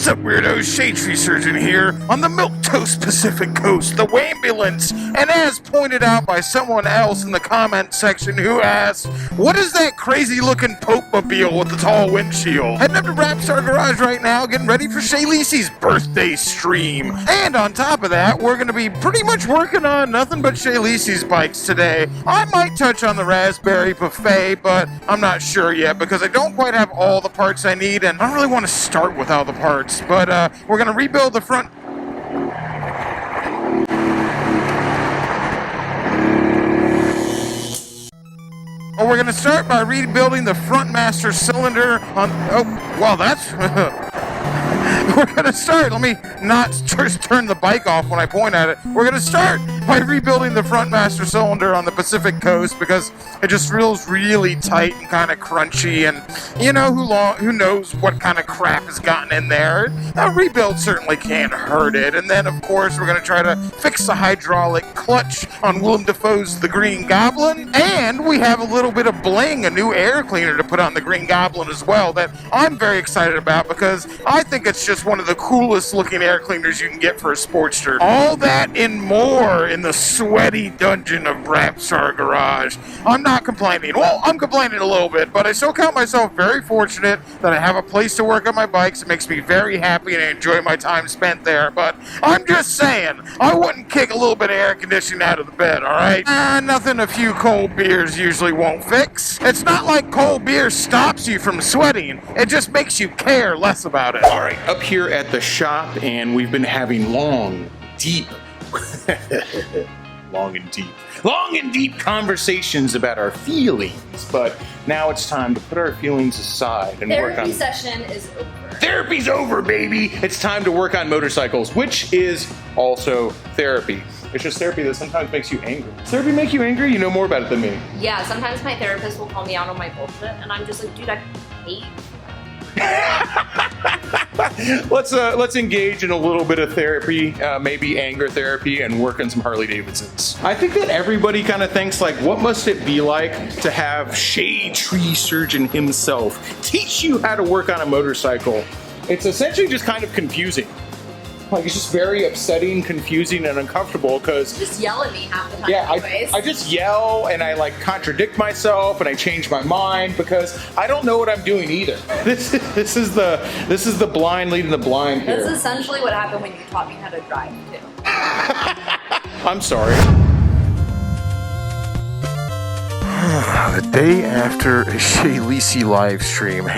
What's up, weirdos? Shade Tree Surgeon here on the Milquetoast Pacific Coast, the Wambulance. And as pointed out by someone else in the comment section who asked, what is that crazy looking Pope-mobile with the tall windshield? Heading up to Rapstar Garage right now, getting ready for Shay Lisi's birthday stream. And on top of that, we're going to be pretty much working on nothing but Shay Lisi's bikes today. I might touch on the Raspberry Buffet, but I'm not sure yet because I don't quite have all the parts I need, and I don't really want to start with all the parts. But we're going to rebuild the front. Well, we're going to start by rebuilding the front master cylinder on... Oh, well, that's... We're going to start. Let me not just turn the bike off when I point at it. We're going to start by rebuilding the front master cylinder on the Pacific Coast because it just feels really tight and kind of crunchy, and you know who knows what kind of crap has gotten in there. A rebuild certainly can't hurt it. And then, of course, we're going to try to fix the hydraulic clutch on Willem Dafoe's The Green Goblin. And we have a little bit of bling, a new air cleaner to put on the Green Goblin as well that I'm very excited about because I think it's just one of the coolest looking air cleaners you can get for a Sportster. All that and more in the sweaty dungeon of Rapstar Garage. I'm not complaining. Well, I'm complaining a little bit, but I still count myself very fortunate that I have a place to work on my bikes. It makes me very happy and I enjoy my time spent there. But I'm just saying, I wouldn't kick a little bit of air conditioning out of the bed, alright? Nothing a few cold beers usually won't fix. It's not like cold beer stops you from sweating. It just makes you care less about it. Alright, up here at the shop, and we've been having long and deep conversations about our feelings, but now it's time to put our feelings aside and work on... Therapy session is over. Therapy's over, baby! It's time to work on motorcycles, which is also therapy. It's just therapy that sometimes makes you angry. Does therapy make you angry? You know more about it than me. Yeah, sometimes my therapist will call me out on my bullshit, and I'm just like, dude, I hate you. Let's engage in a little bit of therapy, maybe anger therapy, and work on some Harley Davidsons. I think that everybody kind of thinks like, what must it be like to have Shade Tree Surgeon himself teach you how to work on a motorcycle? It's essentially just kind of confusing. Like, it's just very upsetting, confusing, and uncomfortable because... Just yell at me half the time. Yeah, anyways. I just yell and I like contradict myself and I change my mind because I don't know what I'm doing either. This is the blind leading the blind here. That's essentially what happened when you taught me how to drive too. I'm sorry. The day after a Shay Lisi live stream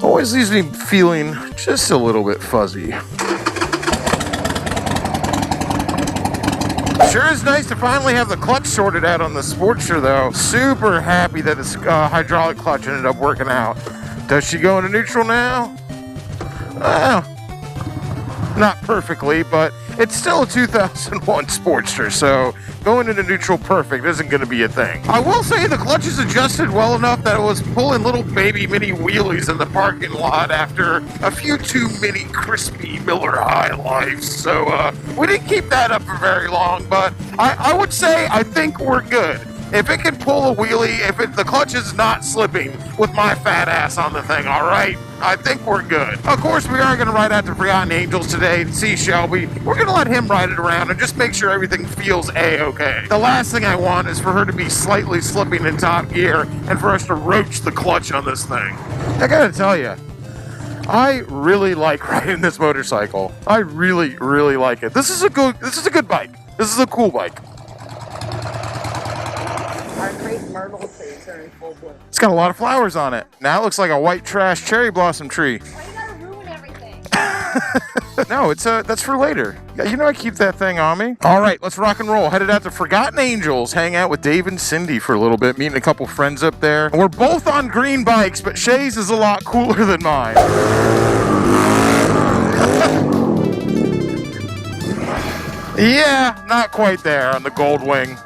always leaves me feeling just a little bit fuzzy. Sure is nice to finally have the clutch sorted out on the Sportster, though. Super happy that this hydraulic clutch ended up working out. Does she go into neutral now? Well, not perfectly, but it's still a 2001 Sportster, so going into neutral perfect isn't going to be a thing. I will say the clutch is adjusted well enough that it was pulling little baby mini wheelies in the parking lot after a few too many crispy Miller High Lifes, so we didn't keep that up for very long, but I would say I think we're good. If it can pull a wheelie, the clutch is not slipping with my fat ass on the thing, all right? I think we're good. Of course, we are going to ride out to Forgotten Angels today and see Shelby. We're going to let him ride it around and just make sure everything feels A-okay. The last thing I want is for her to be slightly slipping in top gear and for us to roach the clutch on this thing. I gotta tell you, I really like riding this motorcycle. I really, really like it. This is a good bike. This is a cool bike. Our great myrtle trees are in full bloom. It's got a lot of flowers on it. Now it looks like a white trash cherry blossom tree. Why you gotta ruin everything? No, that's for later. You know I keep that thing on me. All right, let's rock and roll. Headed out to Forgotten Angels, hang out with Dave and Cindy for a little bit, meeting a couple friends up there. And we're both on green bikes, but Shay's is a lot cooler than mine. Yeah, not quite there on the Gold Wing.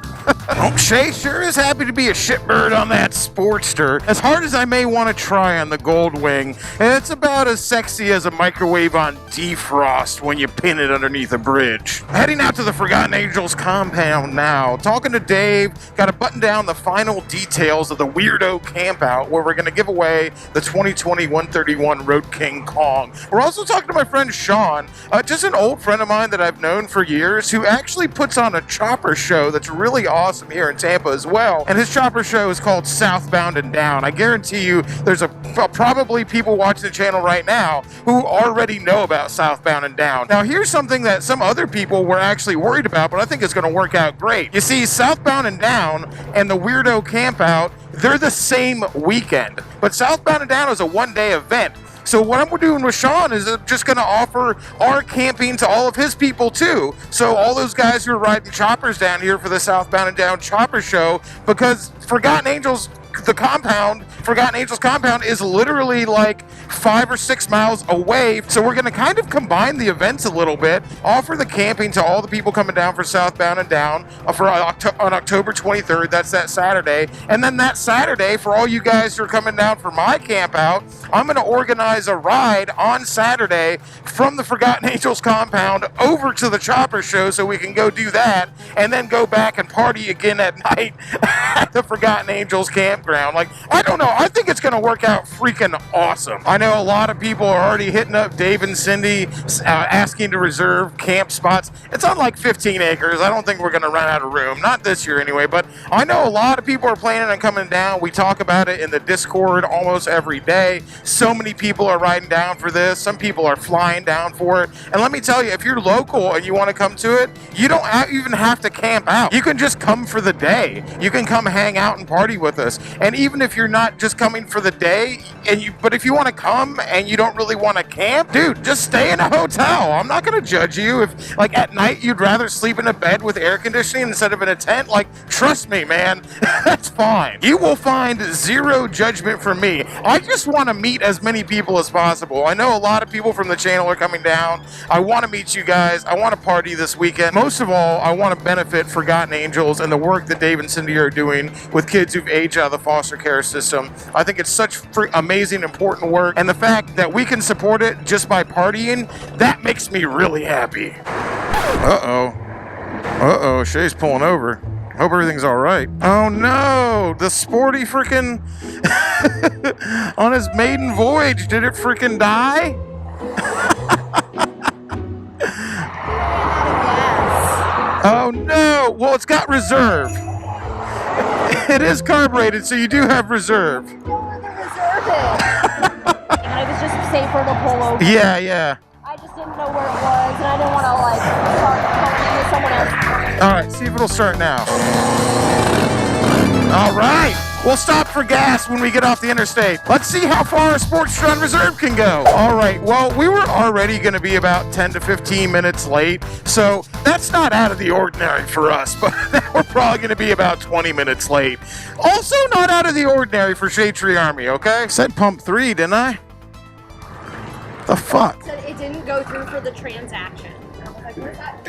Oh, Shay sure is happy to be a shitbird on that Sportster. As hard as I may want to try on the Goldwing, it's about as sexy as a microwave on defrost when you pin it underneath a bridge. Heading out to the Forgotten Angels compound now. Talking to Dave, got to button down the final details of the weirdo campout where we're going to give away the 2020 131 Road King Kong. We're also talking to my friend Sean, just an old friend of mine that I've known for years who actually puts on a chopper show that's really awesome here in Tampa as well. And his chopper show is called Southbound and Down. I guarantee you there's probably people watching the channel right now who already know about Southbound and Down. Now here's something that some other people were actually worried about, but I think it's going to work out great. You see, Southbound and Down and the Weirdo Campout, they're the same weekend, but Southbound and Down is a one-day event. So what I'm doing with Sean is just going to offer our camping to all of his people too. So all those guys who are riding choppers down here for the Southbound and Down Chopper Show, because Forgotten Angels, Forgotten Angels compound is literally like 5 or 6 miles away. So we're going to kind of combine the events a little bit, offer the camping to all the people coming down for Southbound and Down on October 23rd. That's that Saturday. And then that Saturday, for all you guys who are coming down for my camp out, I'm going to organize a ride on Saturday from the Forgotten Angels compound over to the Chopper Show so we can go do that and then go back and party again at night at the Forgotten Angels campground. Like, I don't know. I think it's going to work out freaking awesome. I know a lot of people are already hitting up Dave and Cindy asking to reserve camp spots. It's on like 15 acres. I don't think we're going to run out of room. Not this year anyway, but I know a lot of people are planning on coming down. We talk about it in the Discord almost every day. So many people are riding down for this. Some people are flying down for it. And let me tell you, if you're local and you want to come to it, you don't even have to camp out. You can just come for the day. You can come hang out and party with us. And even if you're not just coming for the day, but if you want to come and you don't really want to camp, dude, just stay in a hotel. I'm not going to judge you. If like at night you'd rather sleep in a bed with air conditioning instead of in a tent, like trust me, man, that's fine. You will find zero judgment from me. I just want to meet as many people as possible. I know a lot of people from the channel are coming down. I want to meet you guys. I want to party this weekend. Most of all, I want to benefit Forgotten Angels and the work that Dave and Cindy are doing with kids who've aged out of the foster care system. I think it's such amazing, important work, and the fact that we can support it just by partying, that makes me really happy. Uh-oh, Shay's pulling over. Hope everything's all right. Oh no, the sporty freaking on his maiden voyage, did it freaking die? Oh no, well it's got reserve. It is carbureted, so you do have reserve. And I was just safer to pull over. Yeah. I just didn't know where it was, and I didn't want to like start calling into someone else. All right, see if it'll start now. All right. We'll stop for gas when we get off the interstate. Let's see how far a Sportster on reserve can go. All right, well, we were already going to be about 10 to 15 minutes late, so that's not out of the ordinary for us, but we're probably going to be about 20 minutes late. Also not out of the ordinary for Shade Tree Army, okay? Said pump 3, didn't I? The fuck? Said it didn't go through for the transaction.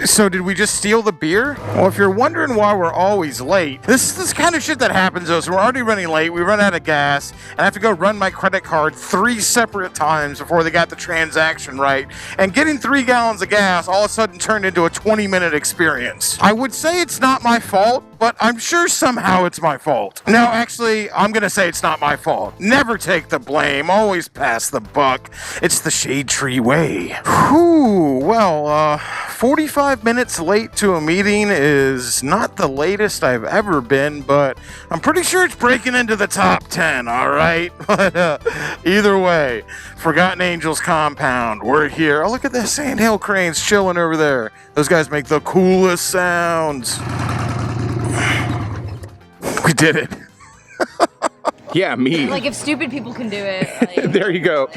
So did we just steal the beer? Well, if you're wondering why we're always late, this is this kind of shit that happens to us. We're already running late, we run out of gas, and I have to go run my credit card 3 separate times before they got the transaction right. And getting 3 gallons of gas all of a sudden turned into a 20-minute experience. I would say it's not my fault, but I'm sure somehow it's my fault. No, actually, I'm gonna say it's not my fault. Never take the blame, always pass the buck. It's the Shade Tree way. Whew, well, 45 minutes late to a meeting is not the latest I've ever been, but I'm pretty sure it's breaking into the top 10, alright? But either way, Forgotten Angels compound, we're here. Oh, look at the sandhill cranes chilling over there. Those guys make the coolest sounds. We did it. Yeah, me. Like, if stupid people can do it. Like... There you go.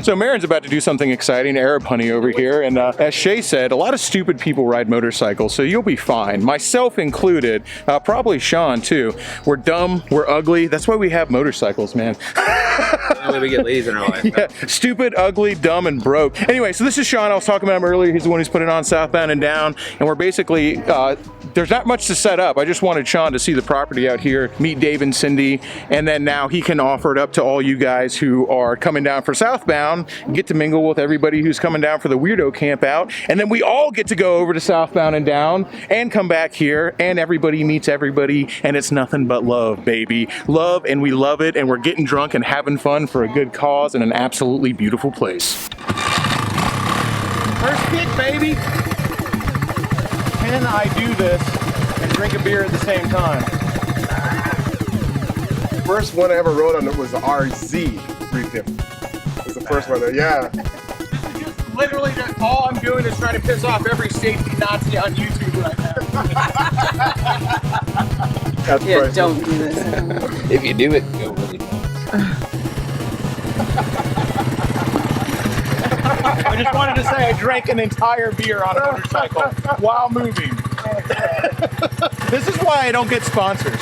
So Marin's about to do something exciting, Arab honey over here, and as Shay said, a lot of stupid people ride motorcycles, so you'll be fine. Myself included, probably Sean too. We're dumb, we're ugly, that's why we have motorcycles, man. Finally, we get ladies in our life. Yeah, stupid, ugly, dumb, and broke. Anyway, so this is Sean. I was talking about him earlier. He's the one who's putting on Southbound and Down, and we're basically there's not much to set up. I just wanted Sean to see the property out here, meet Dave and Cindy, and then now he can offer it up to all you guys who are coming down for Southbound, get to mingle with everybody who's coming down for the weirdo camp out, and then we all get to go over to Southbound and Down and come back here, and everybody meets everybody, and it's nothing but love, baby. Love, and we love it, and we're getting drunk and having fun for a good cause in an absolutely beautiful place. First kick, baby. Can I do this and drink a beer at the same time? First one I ever rode on it was the RZ 350. It was the first one that, yeah. This is just literally all I'm doing is trying to piss off every safety Nazi on YouTube right now. That's Yeah, priceless. don't do this. If you do it, go really fast. I just wanted to say I drank an entire beer on a motorcycle while moving. This is why I don't get sponsors.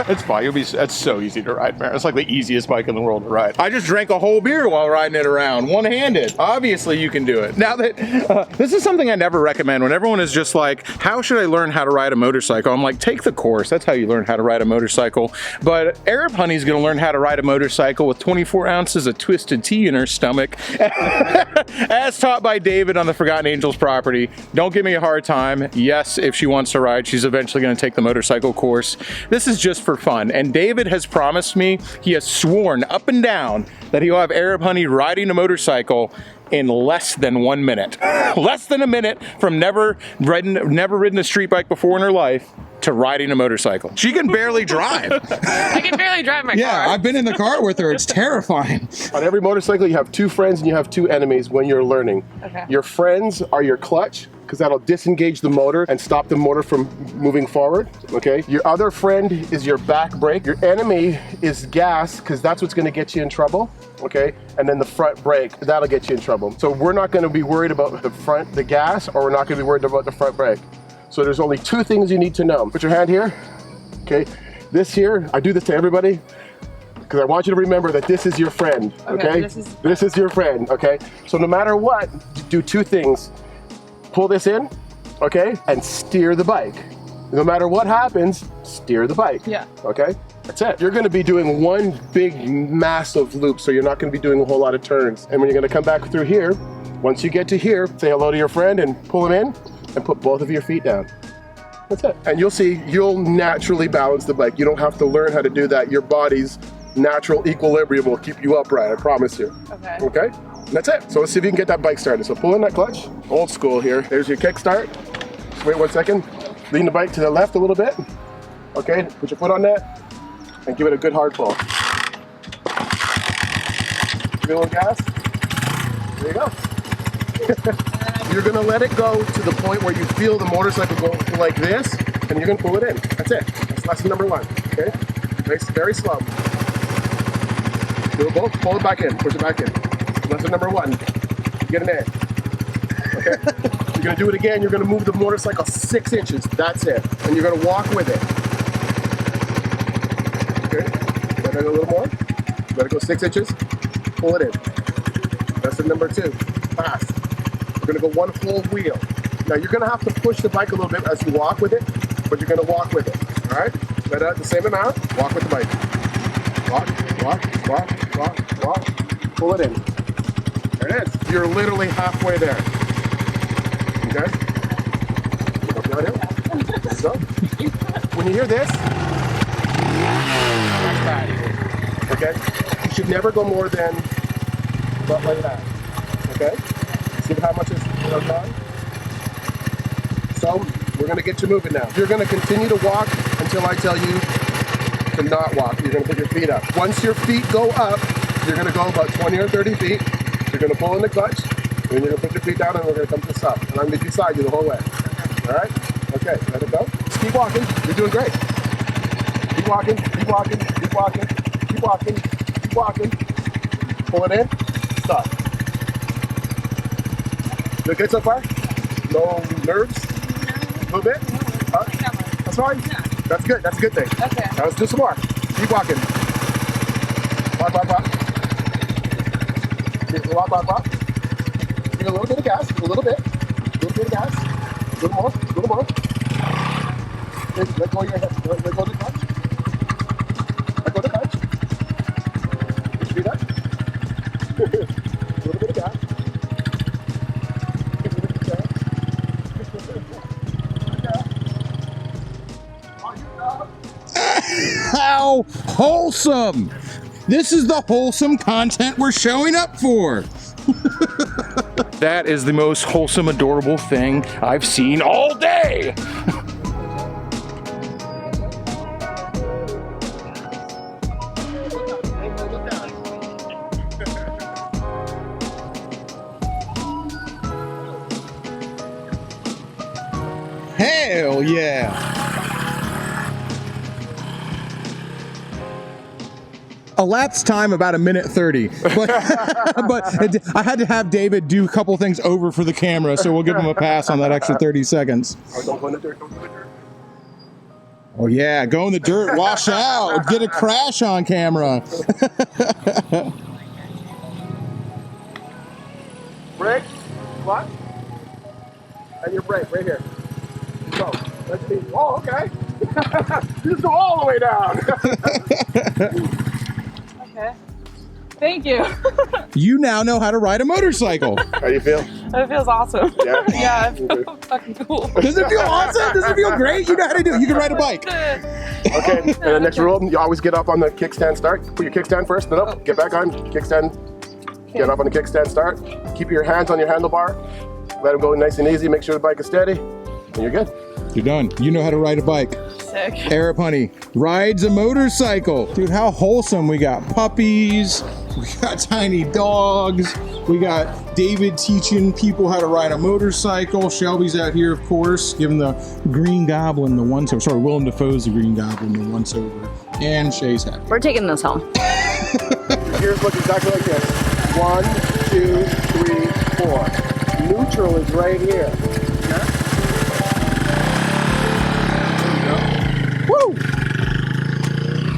It's fine. It's so easy to ride, man. It's like the easiest bike in the world to ride. I just drank a whole beer while riding it around, one-handed. Obviously, you can do it. Now that this is something I never recommend. When everyone is just like, "How should I learn how to ride a motorcycle?" I'm like, take the course. That's how you learn how to ride a motorcycle. But Arab Honey's going to learn how to ride a motorcycle with 24 ounces of twisted tea in her stomach, as taught by David on the Forgotten Angels property. Don't give me a hard time. Yes, if she wants to ride, she's eventually going to take the motorcycle course. This is just for fun. And David has promised me, he has sworn up and down that he'll have Arab Honey riding a motorcycle in less than 1 minute. Less than a minute from never ridden a street bike before in her life to riding a motorcycle. She can barely drive. I can barely drive my car. Yeah, I've been in the car with her. It's terrifying. On every motorcycle, you have two friends and you have two enemies when you're learning. Okay. Your friends are your clutch, because that'll disengage the motor and stop the motor from moving forward, okay? Your other friend is your back brake. Your enemy is gas, because that's what's gonna get you in trouble, okay? And then the front brake, that'll get you in trouble. So we're not gonna be worried about the gas, or we're not gonna be worried about the front brake. So there's only two things you need to know. Put your hand here, okay? This here, I do this to everybody, because I want you to remember that this is your friend, okay? This is your friend, okay? So no matter what, do two things. Pull this in, okay, and steer the bike. No matter what happens, steer the bike. Yeah. Okay, that's it. You're gonna be doing one big, massive loop, so you're not gonna be doing a whole lot of turns. And when you're gonna come back through here, once you get to here, say hello to your friend and pull him in, and put both of your feet down. That's it. And you'll see, you'll naturally balance the bike. You don't have to learn how to do that. Your body's natural equilibrium will keep you upright, I promise you. Okay. Okay? And that's it. So let's see if you can get that bike started. So pull in that clutch. Old school here. There's your kick start. Just wait 1 second. Lean the bike to the left a little bit. Okay, put your foot on that and give it a good hard pull. Give it a little gas. There you go. You're gonna let it go to the point where you feel the motorcycle go like this, and you're gonna pull it in. That's it. That's lesson number one. Okay? Very slow. Do it both. Pull it back in. Push it back in. Lesson number one. Get an A. Okay? You're gonna do it again. You're gonna move the motorcycle 6 inches. That's it. And you're gonna walk with it. Okay? Let it go a little more. Let it go 6 inches. Pull it in. Lesson number two. Fast. We're gonna go one whole wheel. Now you're gonna have to push the bike a little bit as you walk with it, but you're gonna walk with it. All right? Let out the same amount. Walk with the bike. Walk, walk, walk, walk, walk. Pull it in. There it is. You're literally halfway there. Okay? Go downhill. So, when you hear this, that's bad. Okay? You should never go more than about like that. Okay? See how much is gone? So, we're gonna get you moving now. You're gonna continue to walk until I tell you to not walk. You're gonna put your feet up. Once your feet go up, you're gonna go about 20 or 30 feet. You're gonna pull in the clutch, and then you're gonna put your feet down, and we're gonna come to a stop. And I'm gonna be beside you the whole way. All right? Okay, let it go. Just keep walking. You're doing great. Keep walking, keep walking, keep walking, keep walking, keep walking. Pull it in, stop. You good so far? No nerves? A little bit? Huh? That's fine? That's good. That's a good thing. Okay. Now let's do some more. Keep walking. Walk, walk, walk. Walk, walk, walk. Give it a little bit of gas, a little bit. A little bit of gas. A little more, a little more. Let go of your head. Let go of the clutch. Let go of the clutch. Push your feet up. A little bit of gas. A little bit of gas. How wholesome! This is the wholesome content we're showing up for. That is the most wholesome, adorable thing I've seen all day. Hell yeah! Elapsed time about 1:30, but I had to have David do a couple things over for the camera, so we'll give him a pass on that extra 30 seconds. Oh, don't go in the dirt, don't go in the dirt. Oh yeah, go in the dirt, wash out, get a crash on camera. Brake, clutch, and your brake right here. Go. Let's see. Oh, okay. You just go all the way down. Okay. Thank you. You now know how to ride a motorcycle. How you feel? It feels awesome. Yeah? Yeah, I feel fucking cool. Does it feel awesome? Does it feel great? You know how to do it. You can ride a bike. Okay, and the next rule, you always get up on the kickstand start. Put your kickstand first, then up, get back on, kickstand, get up on the kickstand start. Keep your hands on your handlebar. Let them go nice and easy. Make sure the bike is steady, and you're good. You're done. You know how to ride a bike. Sick. Arab Honey rides a motorcycle. Dude, how wholesome. We got puppies. We got tiny dogs. We got David teaching people how to ride a motorcycle. Shelby's out here, of course, giving the Green Goblin the once over. Sorry, Willem Dafoe's the Green Goblin the once over. And Shay's happy. We're taking this home. Your gears look exactly like this. 1, 2, 3, 4. Neutral is right here. Woo!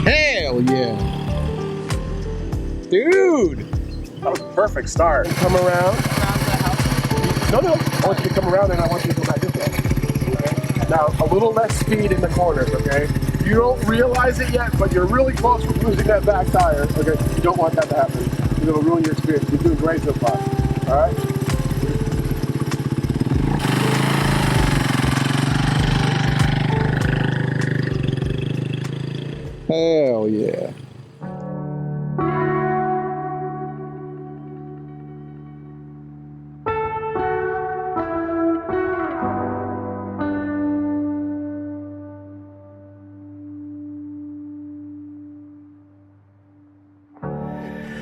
Hell yeah. Dude! That was a perfect start. Come around. No, I want you to come around and I want you to go back this way. Okay? Now, a little less speed in the corners, okay? You don't realize it yet, but you're really close to losing that back tire, okay? You don't want that to happen. It'll ruin your experience. You're doing great so far, all right? Hell yeah.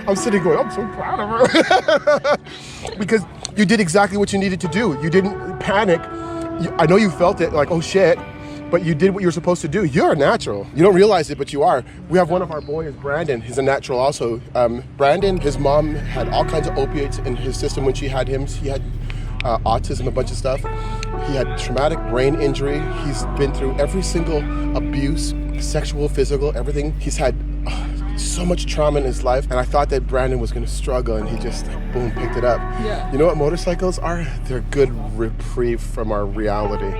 I'm sitting going, I'm so proud of her. Because you did exactly what you needed to do. You didn't panic. I know you felt it, like, oh shit, but you did what you were supposed to do. You're a natural. You don't realize it, but you are. We have one of our boys, Brandon. He's a natural also. Brandon, his mom had all kinds of opiates in his system when she had him. He had autism, a bunch of stuff. He had traumatic brain injury. He's been through every single abuse, sexual, physical, everything. He's had so much trauma in his life, and I thought that Brandon was gonna struggle, and he just, boom, picked it up. Yeah. You know what motorcycles are? They're good reprieve from our reality.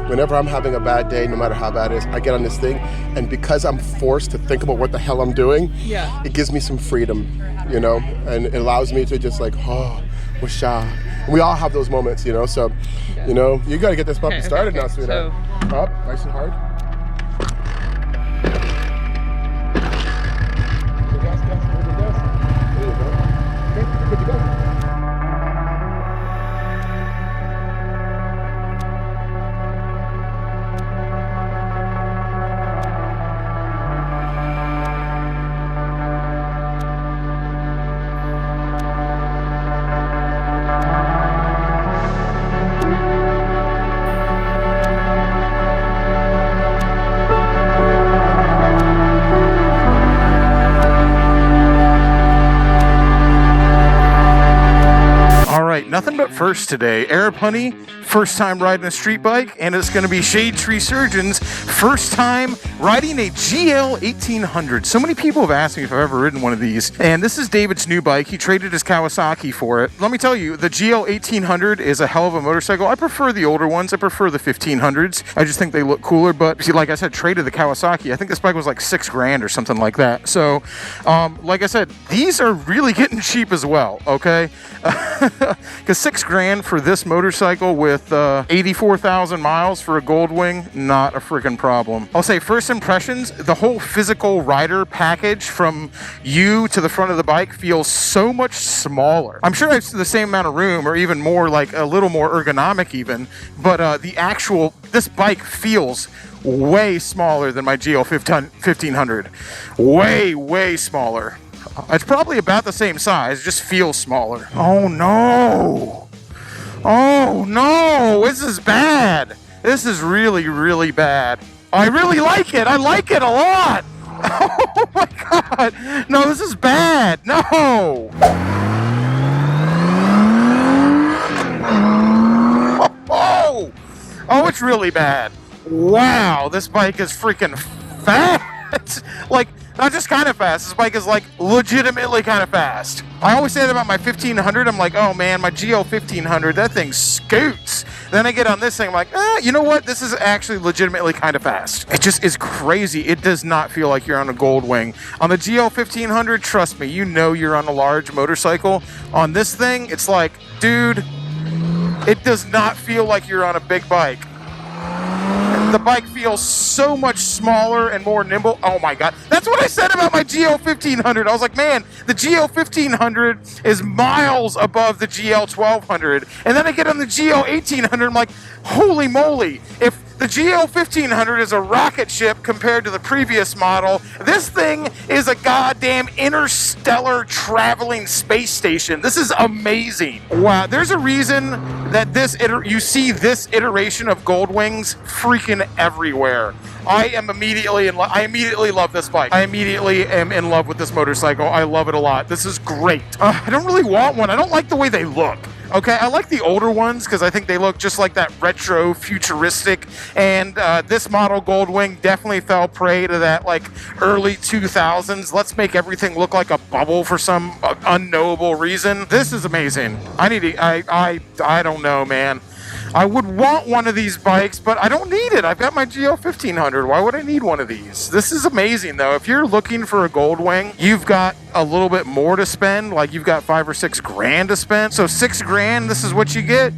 Whenever I'm having a bad day, no matter how bad it is, I get on this thing, and because I'm forced to think about what the hell I'm doing, Yeah. it gives me some freedom, you know, and it allows me to just like, oh, washa. We all have those moments, you know, so, you know, you gotta get this puppy started now, sweetheart. Up, nice and hard. nothing but first today. Arab Honey, first time riding a street bike, and it's going to be Shade Tree Surgeon's first time riding a GL 1800. So many people have asked me if I've ever ridden one of these, and this is David's new bike. He traded his Kawasaki for it. Let me tell you, the GL 1800 is a hell of a motorcycle. I prefer the older ones. I prefer the 1500s. I just think they look cooler, but see, like I said, traded the Kawasaki. I think this bike was like $6,000 or something like that. So, like I said, these are really getting cheap as well, okay? Because $6,000 for this motorcycle with 84,000 miles for a Goldwing, not a freaking problem. I'll say first impressions, the whole physical rider package from you to the front of the bike feels so much smaller. I'm sure it's the same amount of room or even more, like a little more ergonomic even, but this bike feels way smaller than my GL 1500. Way smaller. It's probably about the same size, just feels smaller. Oh no! Oh no! This is bad! This is really bad. I really like it! I like it a lot! Oh my god! No, this is bad! No! Oh! Oh, it's really bad. Wow, this bike is freaking fast! Like, not just kind of fast, this bike is like legitimately kind of fast. I always say that about my 1500. I'm like, oh man, my GL 1500, that thing scoots. Then I get on this thing, I'm like, you know what? This is actually legitimately kind of fast. It just is crazy. It does not feel like you're on a Goldwing. On the GL 1500, trust me, you know you're on a large motorcycle. On this thing, it's like, dude, it does not feel like you're on a big bike. The bike feels so much smaller and more nimble. Oh my god. That's what I said about my GL 1500. I was like, man, the GL 1500 is miles above the GL 1200. And then I get on the GL 1800, I'm like, holy moly. If the GL 1500 is a rocket ship compared to the previous model, this thing is a goddamn interstellar traveling space station. This is amazing. Wow, there's a reason that you see this iteration of Goldwings freaking everywhere. I immediately love this bike. I immediately am in love with this motorcycle. I love it a lot. This is great. I don't really want one. I don't like the way they look. Okay, I like the older ones because I think they look just like that retro futuristic, and this model Goldwing definitely fell prey to that like early 2000s. Let's make everything look like a bubble for some unknowable reason. This is amazing. I don't know, man. I would want one of these bikes, but I don't need it. I've got my GL 1500. Why would I need one of these? This is amazing, though. If you're looking for a Goldwing, you've got a little bit more to spend. Like, you've got $5 or $6,000 to spend. So $6,000, this is what you get?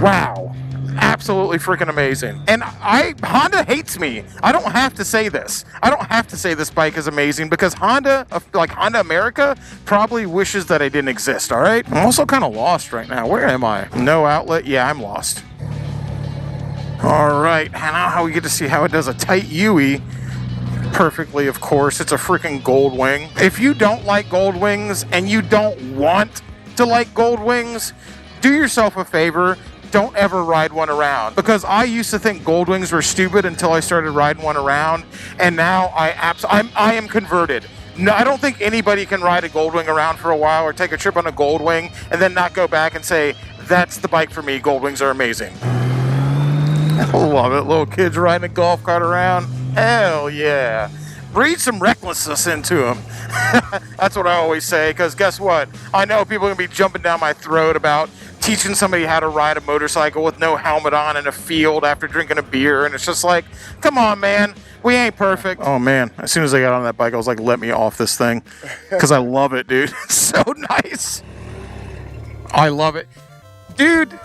Wow. Absolutely freaking amazing. And Honda hates me. I don't have to say this. I don't have to say this bike is amazing because Honda, like Honda America, probably wishes that I didn't exist, all right? I'm also kind of lost right now. Where am I? No outlet? Yeah, I'm lost. All right, and now how we get to see how it does a tight UE perfectly, of course. It's a freaking Goldwing. If you don't like Goldwings and you don't want to like Goldwings, do yourself a favor. Don't ever ride one around, because I used to think Goldwings were stupid until I started riding one around, and now I am converted. No, I don't think anybody can ride a Goldwing around for a while or take a trip on a Goldwing and then not go back and say, that's the bike for me. Goldwings are amazing. I love it. Little kids riding a golf cart around. Hell yeah. Breathe some recklessness into them. That's what I always say, because guess what? I know people are going to be jumping down my throat about teaching somebody how to ride a motorcycle with no helmet on in a field after drinking a beer, and it's just like, come on, man. We ain't perfect. Oh, man. As soon as I got on that bike, I was like, let me off this thing, because I love it, dude. It's so nice. I love it. Dude,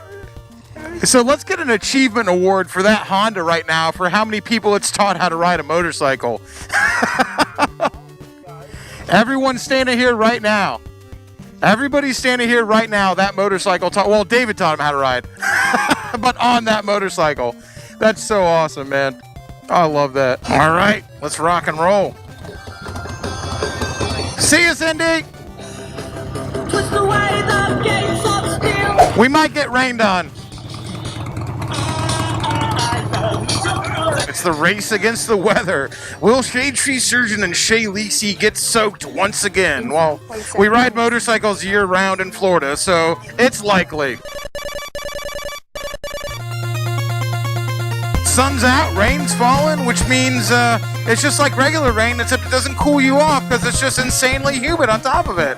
so let's get an achievement award for that Honda right now for how many people it's taught how to ride a motorcycle. Everyone's standing here right now. Everybody's standing here right now. That motorcycle taught, well, David taught him how to ride, but on that motorcycle. That's so awesome, man. I love that. All right, let's rock and roll. See you, Cindy. We might get rained on. It's the race against the weather. Will shade tree surgeon and Shay Lisi get soaked once again? Well, we ride motorcycles year round in Florida, so it's likely. Sun's out, rain's falling, which means it's just like regular rain, except it doesn't cool you off because it's just insanely humid on top of it.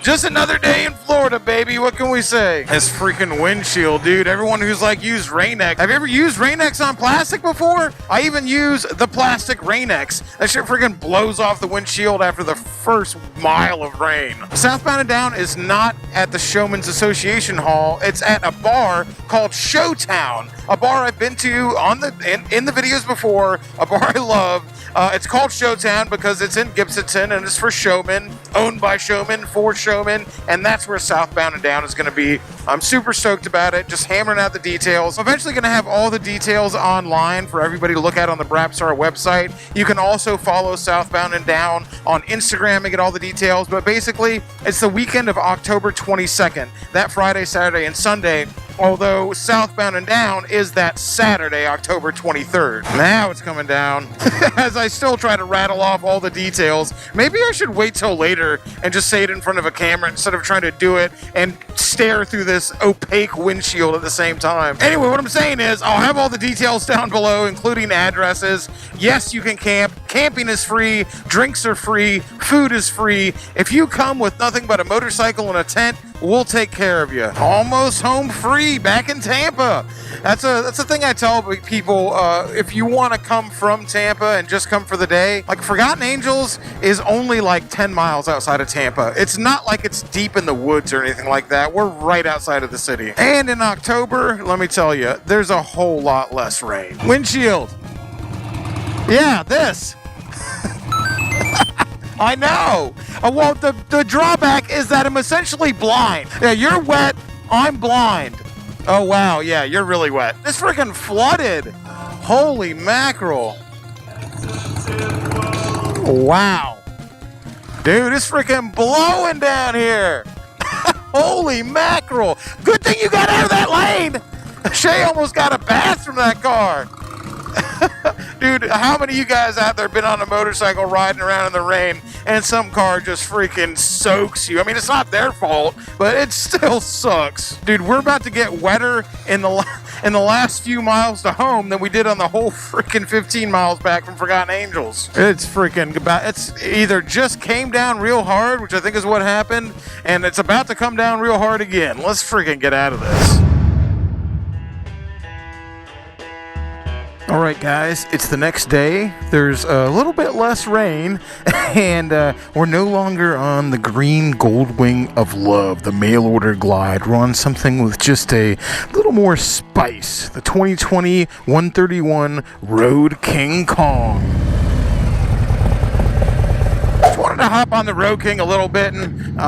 just another day in Florida, baby. What can we say? This freaking windshield, dude. Everyone who's like used Rain-X. Have you ever used Rain-X on plastic before? I even use the plastic Rain-X. That shit freaking blows off the windshield after the first mile of rain. Southbound and Down is not at the Showman's Association Hall. It's at a bar called Showtown. A bar I've been to on in the videos before, a bar I love. It's called Showtown because it's in Gibsonton and it's for showmen, owned by showmen, for showmen, and that's where Southbound and Down is going to be. I'm super stoked about it, just hammering out the details. I'm eventually going to have all the details online for everybody to look at on the Brapstar website. You can also follow Southbound and Down on Instagram and get all the details, but basically, it's the weekend of October 22nd, that Friday, Saturday, and Sunday. Although Southbound and Down is that Saturday, October 23rd. Now it's coming down. As I still try to rattle off all the details, maybe I should wait till later and just say it in front of a camera instead of trying to do it and stare through this opaque windshield at the same time. Anyway, what I'm saying is I'll have all the details down below, including addresses. Yes, you can camp. Camping is free. Drinks are free. Food is free. If you come with nothing but a motorcycle and a tent, we'll take care of you. Almost home free back in Tampa. That's a thing I tell people. If you want to come from Tampa and just come for the day, like Forgotten Angels is only like 10 miles outside of Tampa. It's not like it's deep in the woods or anything like that. We're right outside of the city. And in October, let me tell you, there's a whole lot less rain. Windshield. Yeah, this. I know. Well, the drawback is that I'm essentially blind. Yeah, you're wet. I'm blind. Oh, wow. Yeah, you're really wet. This freaking flooded. Holy mackerel. Wow. Dude, it's freaking blowing down here. Holy mackerel. Good thing you got out of that lane. Shay almost got a bath from that car. Dude, how many of you guys out there been on a motorcycle riding around in the rain and some car just freaking soaks you? I mean, it's not their fault, but it still sucks. Dude, we're about to get wetter in the last few miles to home than we did on the whole freaking 15 miles back from Forgotten Angels. It's freaking about, it's either just came down real hard, which I think is what happened, and it's about to come down real hard again. Let's freaking get out of this. All right, guys, it's the next day. There's a little bit less rain, and we're no longer on the green Goldwing of Love, the mail order glide. We're on something with just a little more spice, the 2020 131 Road King Kong. Just wanted to hop on the Road King a little bit and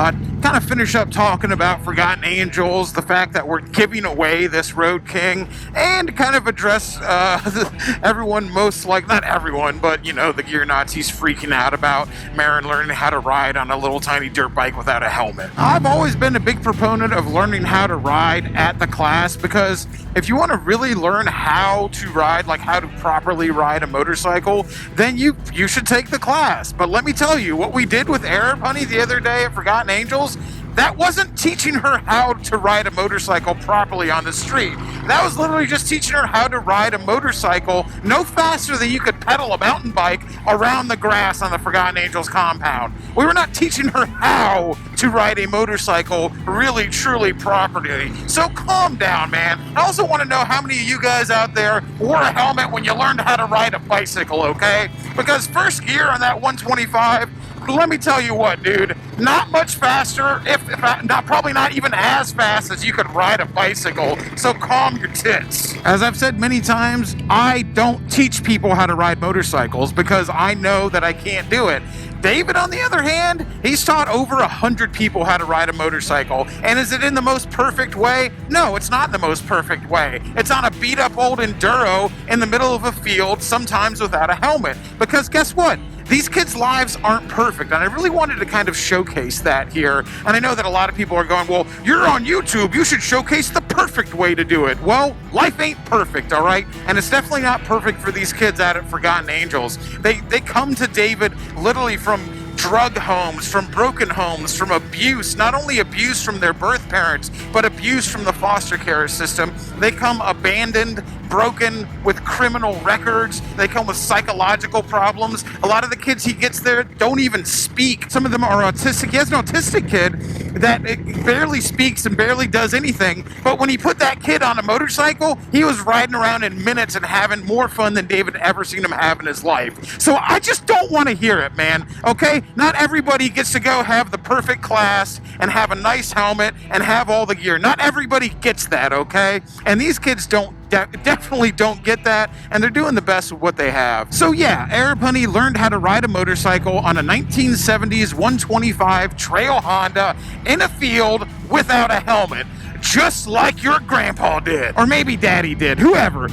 kind of finish up talking about Forgotten Angels, the fact that we're giving away this Road King, and kind of address everyone most like, not everyone, but, you know, the gear Nazis freaking out about Marin learning how to ride on a little tiny dirt bike without a helmet. I've always been a big proponent of learning how to ride at the class, because if you want to really learn how to ride, like how to properly ride a motorcycle, then you should take the class. But let me tell you, what we did with Arab Honey the other day at Forgotten Angels, that wasn't teaching her how to ride a motorcycle properly on the street. That was literally just teaching her how to ride a motorcycle no faster than you could pedal a mountain bike around the grass on the Forgotten Angels compound. We were not teaching her how to ride a motorcycle really, truly properly. So calm down, man. I also want to know how many of you guys out there wore a helmet when you learned how to ride a bicycle, okay? Because first gear on that 125, let me tell you what, dude, not much faster, if not, probably not even as fast as you could ride a bicycle, so calm your tits. As I've said many times, I don't teach people how to ride motorcycles because I know that I can't do it. David, on the other hand, he's taught over 100 people how to ride a motorcycle. And is it in the most perfect way? No, it's not in the most perfect way. It's on a beat-up old Enduro in the middle of a field, sometimes without a helmet. Because guess what? These kids' lives aren't perfect, and I really wanted to kind of showcase that here. And I know that a lot of people are going, well, you're on YouTube, you should showcase the perfect way to do it. Well, life ain't perfect, all right? And it's definitely not perfect for these kids out at Forgotten Angels. They come to David literally from drug homes, from broken homes, from abuse, not only abuse from their birth parents, but abuse from the foster care system. They come abandoned, broken, with criminal records. They come with psychological problems. A lot of the kids he gets there don't even speak. Some of them are autistic. He has an autistic kid that barely speaks and barely does anything. But when he put that kid on a motorcycle, he was riding around in minutes and having more fun than David ever seen him have in his life. So I just don't want to hear it, man. Okay? Not everybody gets to go have the perfect class and have a nice helmet and have all the gear. Not everybody gets that, okay? And these kids definitely don't get that, and they're doing the best with what they have. So yeah, Arab Honey learned how to ride a motorcycle on a 1970s 125 trail Honda in a field without a helmet. Just like your grandpa did, or maybe daddy did, whoever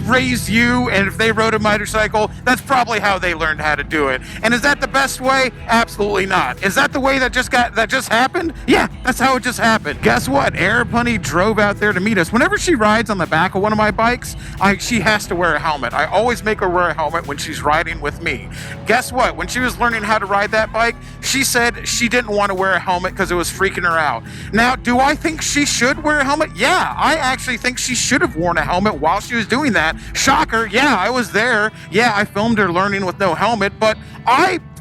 raised you, and if they rode a motorcycle, that's probably how they learned how to do it. And is that the best way? Absolutely not. Is that the way that just happened? Yeah, that's how it just happened. Guess what? Arab Honey drove out there to meet us. Whenever she rides on the back of one of my bikes, she has to wear a helmet. I always make her wear a helmet when she's riding with me. Guess what? When she was learning how to ride that bike, she said she didn't want to wear a helmet because it was freaking her out. Now, do I think she should wear a helmet? Yeah, I actually think she should have worn a helmet while she was doing that. Shocker, yeah, I was there. Yeah, I filmed her learning with no helmet, but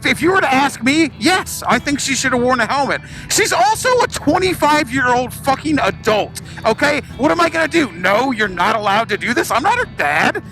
if you were to ask me, yes, I think she should have worn a helmet. She's also a 25-year-old fucking adult, okay? What am I gonna do? No, you're not allowed to do this? I'm not her dad.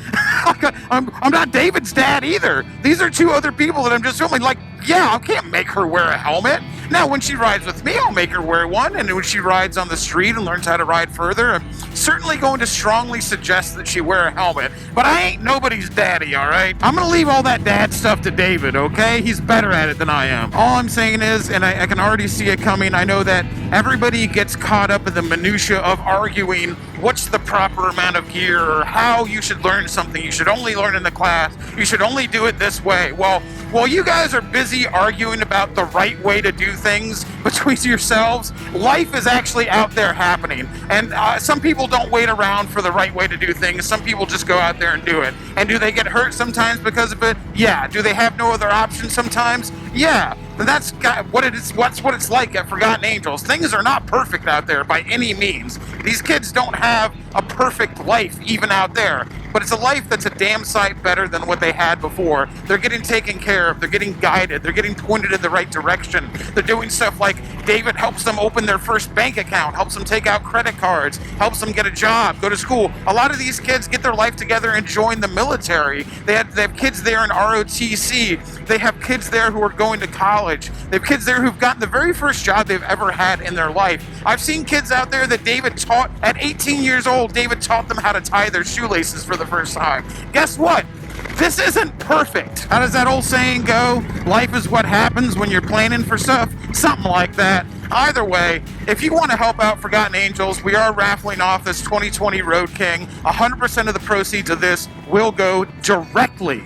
I'm not David's dad either. These are two other people that I'm just filming. Like, yeah, I can't make her wear a helmet. Now, when she rides with me, I'll make her wear one, and when she rides on the street and learns how to ride further, I'm certainly going to strongly suggest that she wear a helmet. But I ain't nobody's daddy, all right? I'm gonna leave all that dad stuff to David, okay? He's better at it than I am. All I'm saying is, and I can already see it coming, I know that everybody gets caught up in the minutia of arguing what's the proper amount of gear or how you should learn something. You should only learn in the class. You should only do it this way. Well, while you guys are busy arguing about the right way to do things between yourselves, life is actually out there happening. And some people don't wait around for the right way to do things. Some people just go out there and do it. And do they get hurt sometimes because of it? Yeah. Do they have no other option sometimes? Yeah. And that's what it is. What's what it's like at Forgotten Angels. Things are not perfect out there by any means. These kids don't have a perfect life even out there, but it's a life that's a damn sight better than what they had before. They're getting taken care of. They're getting guided. They're getting pointed in the right direction. They're doing stuff like David helps them open their first bank account, helps them take out credit cards, helps them get a job, go to school. A lot of these kids get their life together and join the military. They have kids there in ROTC. They have kids there who are going to college. They have kids there who've gotten the very first job they've ever had in their life. I've seen kids out there that David taught at 18 years old. David taught them how to tie their shoelaces for the first time. Guess what? This isn't perfect. How does that old saying go? Life is what happens when you're planning for stuff. Something like that. Either way, if you want to help out Forgotten Angels, we are raffling off this 2020 Road King. 100% of the proceeds of this will go directly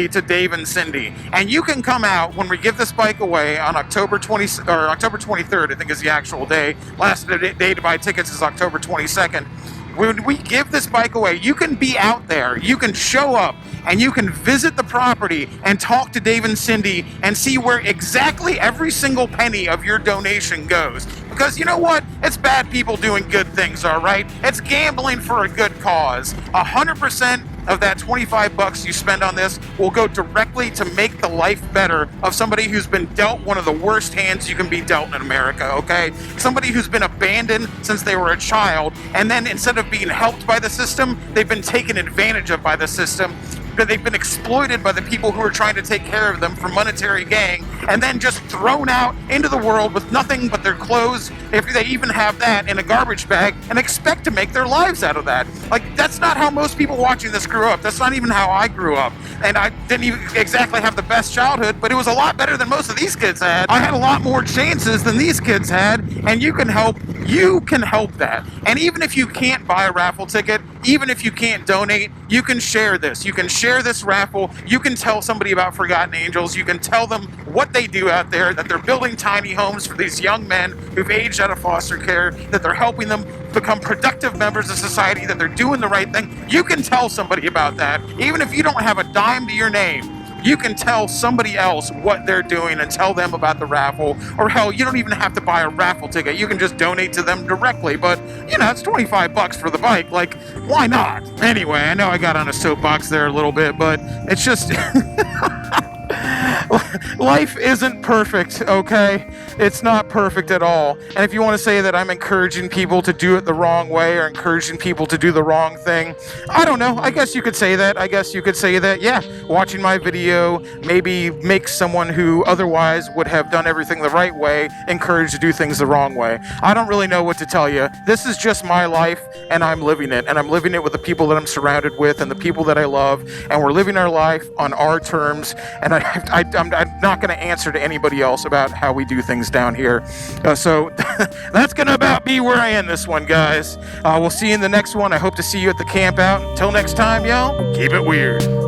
to Dave and Cindy. And you can come out when we give this bike away on October 23rd, I think is the actual day. Last day to buy tickets is October 22nd. When we give this bike away, you can be out there, you can show up, and you can visit the property and talk to Dave and Cindy and see where exactly every single penny of your donation goes. Because you know what? It's bad people doing good things, all right? It's gambling for a good cause. 100% of that $25 you spend on this will go directly to make the life better of somebody who's been dealt one of the worst hands you can be dealt in America, okay? Somebody who's been abandoned since they were a child, and then instead of being helped by the system, they've been taken advantage of by the system. They've been exploited by the people who are trying to take care of them for monetary gain, and then just thrown out into the world with nothing but their clothes, if they even have that, in a garbage bag, and expect to make their lives out of that. Like, that's not how most people watching this grew up. That's not even how I grew up. And I didn't even exactly have the best childhood, but it was a lot better than most of these kids had. I had a lot more chances than these kids had, and you can help you can help that. And even if you can't buy a raffle ticket, even if you can't donate, you can share this. You can share this raffle. You can tell somebody about Forgotten Angels. You can tell them what they do out there, that they're building tiny homes for these young men who've aged out of foster care, that they're helping them become productive members of society, that they're doing the right thing. You can tell somebody about that. Even if you don't have a dime to your name, you can tell somebody else what they're doing and tell them about the raffle. Or hell, you don't even have to buy a raffle ticket. You can just donate to them directly. But, you know, it's $25 for the bike. Like, why not? Anyway, I know I got on a soapbox there a little bit, but it's just... Life isn't perfect, okay? It's not perfect at all. And if you want to say that I'm encouraging people to do it the wrong way or encouraging people to do the wrong thing, I don't know. I guess you could say that. I guess you could say that, yeah, watching my video maybe makes someone who otherwise would have done everything the right way encouraged to do things the wrong way. I don't really know what to tell you. This is just my life, and I'm living it. And I'm living it with the people that I'm surrounded with and the people that I love. And we're living our life on our terms. And I'm not going to answer to anybody else about how we do things down here. So that's going to about be where I end this one, guys. We'll see you in the next one. I hope to see you at the camp out. Until next time, y'all, keep it weird.